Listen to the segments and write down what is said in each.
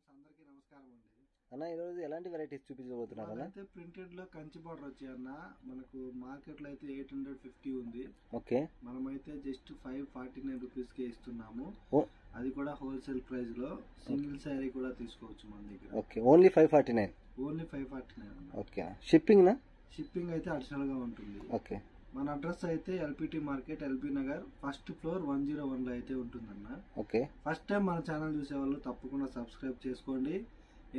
అందరికీ నమస్కారం అండి. అన్న ఈరోజు ఎలాంటి వెరైటీస్ చూపించబోతున్నారు అన్న? అయితే ప్రింటెడ్ లో కంచి బార్డర్ వచ్చాయి అన్న. మనకు మార్కెట్ లో అయితే 850 ఉంది. ఓకే, మనమైతే జస్ట్ 549 రూపీస్ కి ఇస్తున్నాము. అది కూడా హోల్సేల్ ప్రైస్ లో. సింగిల్ శారీ కూడా తీసుకోవచ్చు మన దగ్గర. Okay, only 549. Only 549. Okay, shipping నా? షిప్పింగ్ అయితే అడిషనల్ గా ఉంటుంది. ఓకే, మన అడ్రస్ అయితే LPT market, LB Nagar, first floor 101 లో అయితే ఉంటుందన్న. ఓకే, ఫస్ట్ టైం మన ఛానల్ చూసే వాళ్ళు తప్పకుండా సబ్స్క్రైబ్ చేసుకోండి.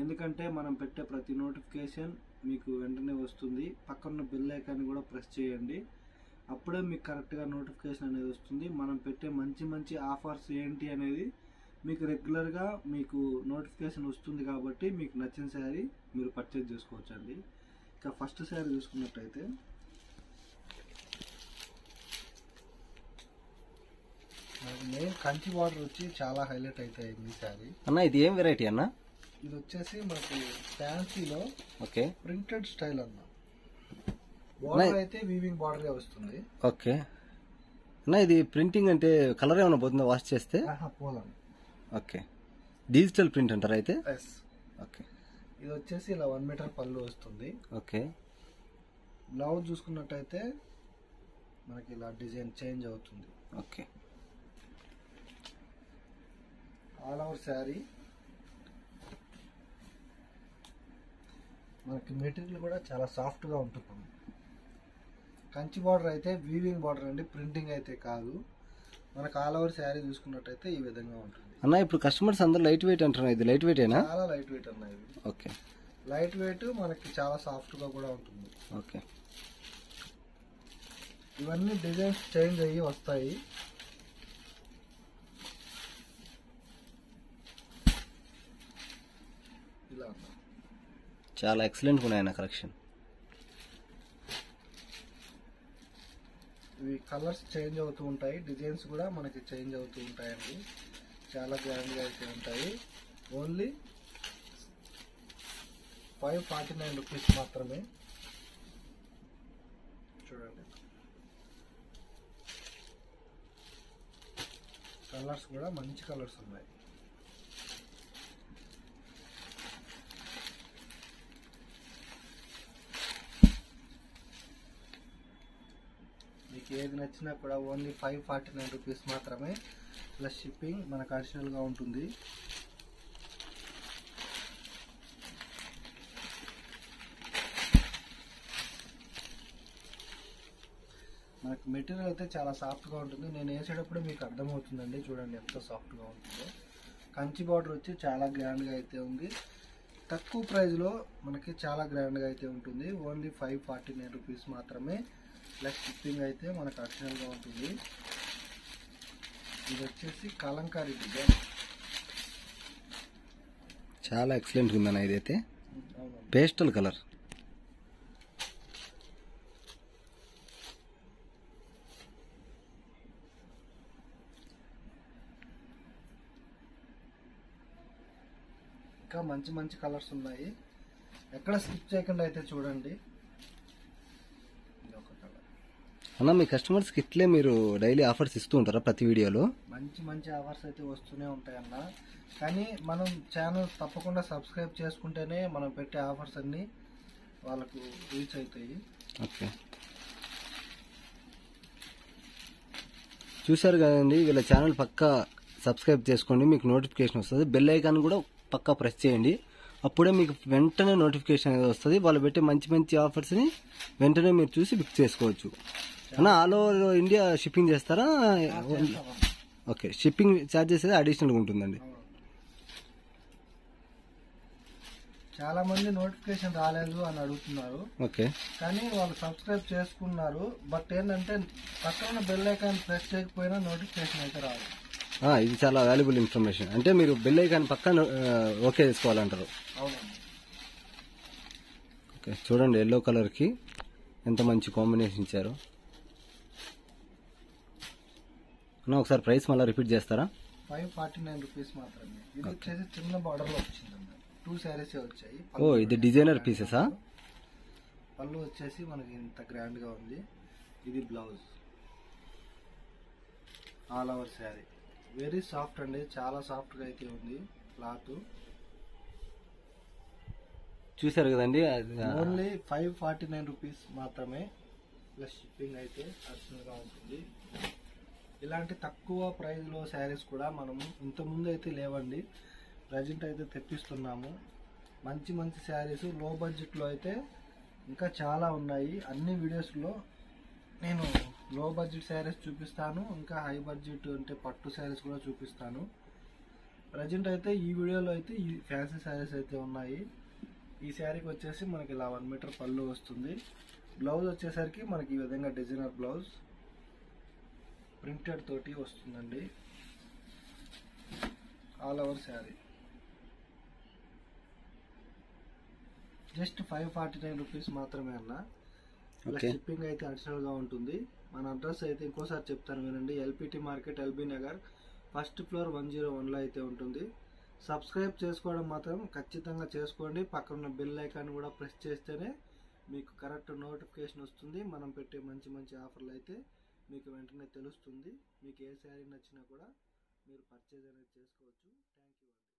ఎందుకంటే మనం పెట్టే ప్రతి నోటిఫికేషన్ మీకు వెంటనే వస్తుంది. పక్కన బెల్ ఐకాన్ కూడా ప్రెస్ చేయండి. అప్పుడే మీకు కరెక్ట్గా నోటిఫికేషన్ అనేది వస్తుంది. మనం పెట్టే మంచి మంచి ఆఫర్స్ ఏంటి అనేది మీకు రెగ్యులర్గా మీకు నోటిఫికేషన్ వస్తుంది. కాబట్టి మీకు నచ్చిన శారీ మీరు పర్చేజ్ చేసుకోవచ్చండి. ఇక ఫస్ట్ శారీ చూసుకున్నట్టయితే మెయిన్ కంచి బార్డర్ వచ్చి చాలా హైలైట్ అవుతాయి ఈ శారీ అన్న. ఇది ఏం వెరైటీ అన్న? ఇది వచ్చేసి మనకు ఫ్యాన్సీలో ఓకే, ప్రింటెడ్ స్టైల్ అన్న. బార్డర్ అయితే వీవింగ్ బార్డర్ గా వస్తుంది. ఓకే అన్న, ఇది ప్రింటింగ్ అంటే కలర్ ఏమైనా పోతుందా వాష్ చేస్తే? పోలండి. ఓకే, డిజిటల్ ప్రింట్ అంటారా అయితే? ఓకే, ఇది వచ్చేసి ఇలా 1 మీటర్ పళ్ళు వస్తుంది. ఓకే, బ్లౌజ్ చూసుకున్నట్టయితే మనకి ఇలా డిజైన్ చేంజ్ అవుతుంది. ఓకే, ఆల్ ఓవర్ శారీ మనకి మెటీరియల్ కూడా చాలా సాఫ్ట్ గా ఉంటుంది. కంచి బార్డర్ అయితే వీవింగ్ బార్డర్ అండి, ప్రింటింగ్ అయితే కాదు. మనకు ఆల్ ఓవర్ శారీ చూసుకున్నట్టయితే ఈ విధంగా ఉంటుంది అన్న. ఇప్పుడు కస్టమర్స్ అందరూ లైట్ వెయిట్ అంటున్నారు, ఇది లైట్ వెయిట్ ఏనా? చాలా లైట్ వెయిట్ అన్న ఇది. ఓకే, లైట్ వెయిట్ మనకి చాలా సాఫ్ట్ గా కూడా ఉంటుంది. ఓకే, ఇవన్నీ డిజైన్స్ చేంజ్ అయ్యి వస్తాయి. ఇలా చాలా ఎక్సలెంట్ ఉన్నాయి అన్న కలెక్షన్. ఇవి కలర్స్ చేంజ్ అవుతూ ఉంటాయి, డిజైన్స్ కూడా మనకి చేంజ్ అవుతూ ఉంటాయండి. చాలా గ్రాండ్ గా అయితే ఉంటాయి. ఓన్లీ 549 రూపీస్ మాత్రమే. చూడండి, కలర్స్ కూడా మంచి కలర్స్ ఉన్నాయి. మీకు ఏది నచ్చినా కూడా ఓన్లీ 549 రూపీస్ మాత్రమే. ప్లస్ షిప్పింగ్ మనకు అడిషనల్గా ఉంటుంది. మనకు మెటీరియల్ అయితే చాలా సాఫ్ట్గా ఉంటుంది. నేను వేసేటప్పుడు మీకు అర్థమవుతుందండి. చూడండి ఎంత సాఫ్ట్గా ఉంటుందో. కంచి బార్డర్ వచ్చి చాలా గ్రాండ్గా అయితే ఉంది. తక్కువ ప్రైస్లో మనకి చాలా గ్రాండ్గా అయితే ఉంటుంది. ఓన్లీ 549 రూపీస్ మాత్రమే. ప్లస్ షిప్పింగ్ అయితే మనకు అడిషనల్గా ఉంటుంది. ఇది వచ్చేసి కలంకారీ డిజైన్, చాలా ఎక్సలెంట్ ఉందన్న. ఇదైతే పేస్టల్ కలర్. ఇంకా మంచి మంచి కలర్స్ ఉన్నాయి. ఎక్కడ స్కిప్ చేయకుండా అయితే చూడండి. అన్న, మీ కస్టమర్స్కి ఇట్లే మీరు డైలీ ఆఫర్స్ ఇస్తూ ఉంటారా ప్రతి వీడియోలో? మంచి మంచి ఆఫర్స్ అయితే వస్తూనే ఉంటాయన్న. కానీ మనం ఛానల్ తప్పకుండా సబ్స్క్రైబ్ చేసుకుంటేనే మనం పెట్టే ఆఫర్స్ అన్నీ వాళ్ళకు రీచ్ అవుతాయి. ఓకే, చూశారు కదండి, వీళ్ళ ఛానల్ పక్కా సబ్స్క్రైబ్ చేసుకోండి, మీకు నోటిఫికేషన్ వస్తుంది. బెల్ ఐకాన్ కూడా పక్కా ప్రెస్ చేయండి. అప్పుడే మీకు వెంటనే నోటిఫికేషన్ అనేది వస్తుంది. వాళ్ళు పెట్టే మంచి మంచి ఆఫర్స్ని వెంటనే మీరు చూసి బుక్ చేసుకోవచ్చు. అన్న, ఆల్ ఓవర్ ఇండియా షిప్పింగ్ చేస్తారా? ఓకే, షిప్పింగ్ ఛార్జెస్ అయితే అడిషనల్గా ఉంటుందండి. చాలా మంది నోటిఫికేషన్ రాలేదు అని అడుగుతున్నారు. ఓకే, కానీ వాళ్ళు సబ్స్క్రైబ్ చేసుకున్నారు. బట్ ఏంటంటే పక్కన బెల్ ఐకాన్ ప్రెస్ చేయకపోయినా నోటిఫికేషన్ అయితే రాదు. ఇది చాలా వాల్యుబుల్ ఇన్ఫర్మేషన్. అంటే మీరు బెల్ ఐకాన్ పక్కన ఓకే చేసుకోవాలంటారు. అవునండి. ఓకే, చూడండి ఎల్లో కలర్కి ఎంత మంచి కాంబినేషన్ ఇచ్చారు. అన్న, ఒకసారి ప్రైస్ మళ్ళీ రిపీట్ చేస్తారా? 549 రూపీస్ మాత్రమే. ఇది వచ్చేసి చిన్న బార్డర్లో వచ్చిందండి. 2 శారీసే వచ్చాయి. ఇది డిజైనర్ పీసెసా? పళ్ళు వచ్చేసి మనకి ఇంత గ్రాండ్గా ఉంది. ఇది blouse. All over sari very soft అండి, చాలా సాఫ్ట్గా అయితే ఉంది క్లాత్. చూసారు కదండి. ఓన్లీ 549 రూపీస్ మాత్రమే, ప్లస్ షిప్పింగ్ అయితే అడిషనల్గా ఉంటుంది. ఇలాంటి తక్కువ ప్రైస్లో శారీస్ కూడా మనము ఇంతకుముందు అయితే లేవండి, ప్రజెంట్ అయితే తెప్పిస్తున్నాము. మంచి మంచి శారీస్ లో బడ్జెట్లో అయితే ఇంకా చాలా ఉన్నాయి. అన్ని వీడియోస్లో నేను లో బడ్జెట్ శారీస్ చూపిస్తాను, ఇంకా హై బడ్జెట్ అంటే పట్టు శారీస్ కూడా చూపిస్తాను. ప్రజెంట్ అయితే ఈ వీడియోలో అయితే ఈ ఫ్యాన్సీ శారీస్ అయితే ఉన్నాయి. ఈ శారీకి వచ్చేసి మనకి ఇలా 1 మీటర్ పళ్ళు వస్తుంది. బ్లౌజ్ వచ్చేసరికి మనకి ఈ విధంగా డిజైనర్ బ్లౌజ్ ప్రింటెడ్ తోటి వస్తుందండి. All over sari just 549 rupees మాత్రమే అన్న. ప్లస్ షిప్పింగ్ అయితే అడిషనల్గా ఉంటుంది. మన అడ్రస్ అయితే ఇంకోసారి చెప్తాను వినండి. LPT market, LB Nagar, first floor 101లో అయితే ఉంటుంది. సబ్స్క్రైబ్ చేసుకోవడం మాత్రం ఖచ్చితంగా చేసుకోండి. పక్కన బెల్ ఐకాన్ కూడా ప్రెస్ చేస్తేనే మీకు కరెక్ట్ నోటిఫికేషన్ వస్తుంది. మనం పెట్టే మంచి మంచి ఆఫర్లు అయితే మీకు వెంటనే తెలుస్తుంది. మీకు ఏ శారీ నచ్చినా కూడా మీరు పర్చేజ్ అనేది చేసుకోవచ్చు. Thank you.